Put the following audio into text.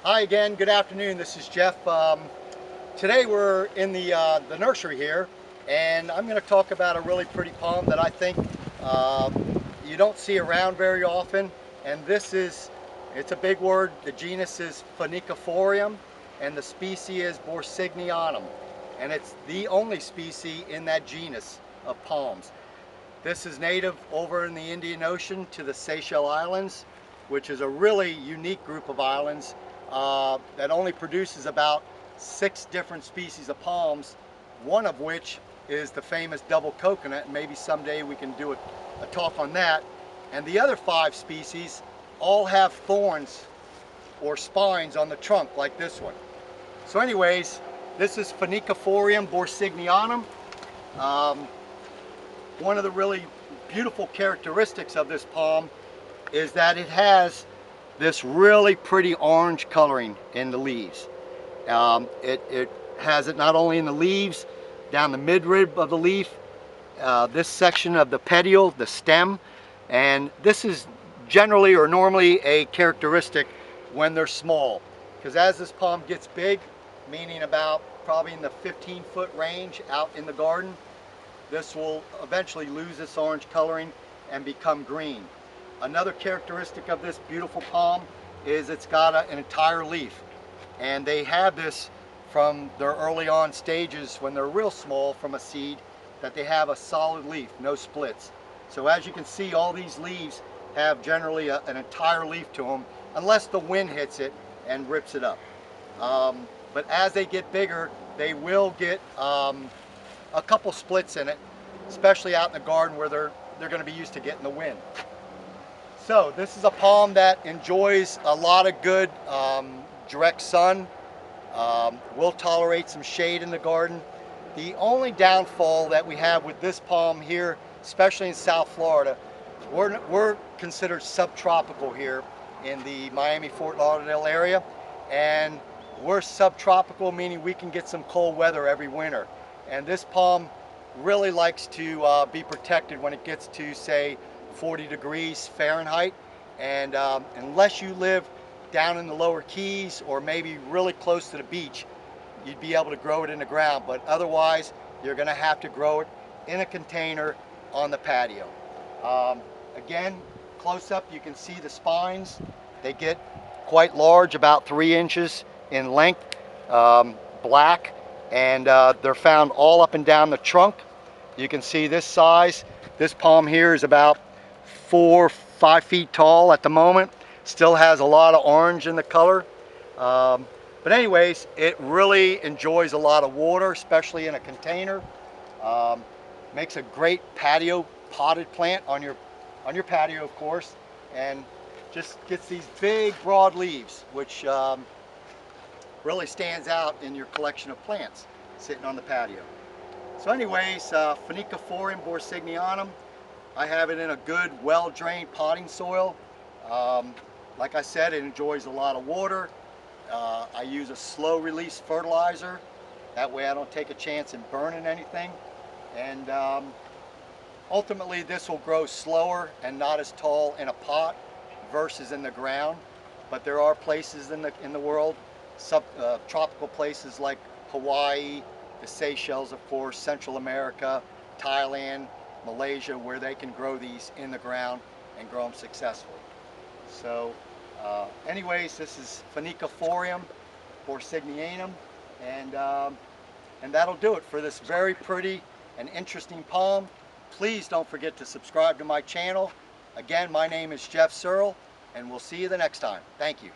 Hi again, good afternoon. This is Jeff. Today we're in the nursery here, and I'm going to talk about a really pretty palm that I think you don't see around very often. And it's a big word. The genus is Phoenicophorium, and the species is borsigianum. And it's the only species in that genus of palms. This is native over in the Indian Ocean to the Searle Islands, which is a really unique group of islands that only produces about 6 different species of palms, one of which is the famous double coconut, and maybe someday we can do a talk on that. And the other 5 species all have thorns or spines on the trunk like this one. So anyways, this is Phoenicophorium borsigianum. One of the really beautiful characteristics of this palm is that it has this really pretty orange coloring in the leaves. It has it not only in the leaves, down the midrib of the leaf, this section of the petiole, the stem, and this is generally or normally a characteristic when they're small. Because as this palm gets big, meaning about probably in the 15-foot range out in the garden, this will eventually lose its orange coloring and become green. Another characteristic of this beautiful palm is it's got an entire leaf, and they have this from their early on stages when they're real small from a seed, that they have a solid leaf, no splits. So as you can see, all these leaves have generally an entire leaf to them, unless the wind hits it and rips it up. But as they get bigger, they will get a couple splits in it, especially out in the garden where they're going to be used to getting the wind. So this is a palm that enjoys a lot of good direct sun, will tolerate some shade in the garden. The only downfall that we have with this palm here, especially in South Florida, we're considered subtropical here in the Miami-Fort Lauderdale area, and we're subtropical, meaning we can get some cold weather every winter. And this palm really likes to be protected when it gets to, say, 40 degrees Fahrenheit, and unless you live down in the lower Keys or maybe really close to the beach, you'd be able to grow it in the ground. But otherwise, you're going to have to grow it in a container on the patio. Again, close up, you can see the spines. They get quite large, about 3 inches in length, black, and they're found all up and down the trunk. You can see this size. This palm here is about 4-5 feet tall at the moment. Still has a lot of orange in the color. But anyways, it really enjoys a lot of water, especially in a container. Makes a great patio potted plant on your patio, of course, and just gets these big broad leaves, which really stands out in your collection of plants sitting on the patio. So anyways, Phoenicophorium borsigianum, I have it in a good, well-drained potting soil. Like I said, it enjoys a lot of water. I use a slow-release fertilizer. That way I don't take a chance in burning anything. And ultimately, this will grow slower and not as tall in a pot versus in the ground. But there are places in the world, tropical places like Hawaii, the Seychelles, of course, Central America, Thailand, Malaysia, where they can grow these in the ground and grow them successfully. So anyways, this is Phoenicophorium borsigianum, and that'll do it for this very pretty and interesting palm. Please don't forget to subscribe to my channel. Again, my name is Jeff Searle, and we'll see you the next time. Thank you.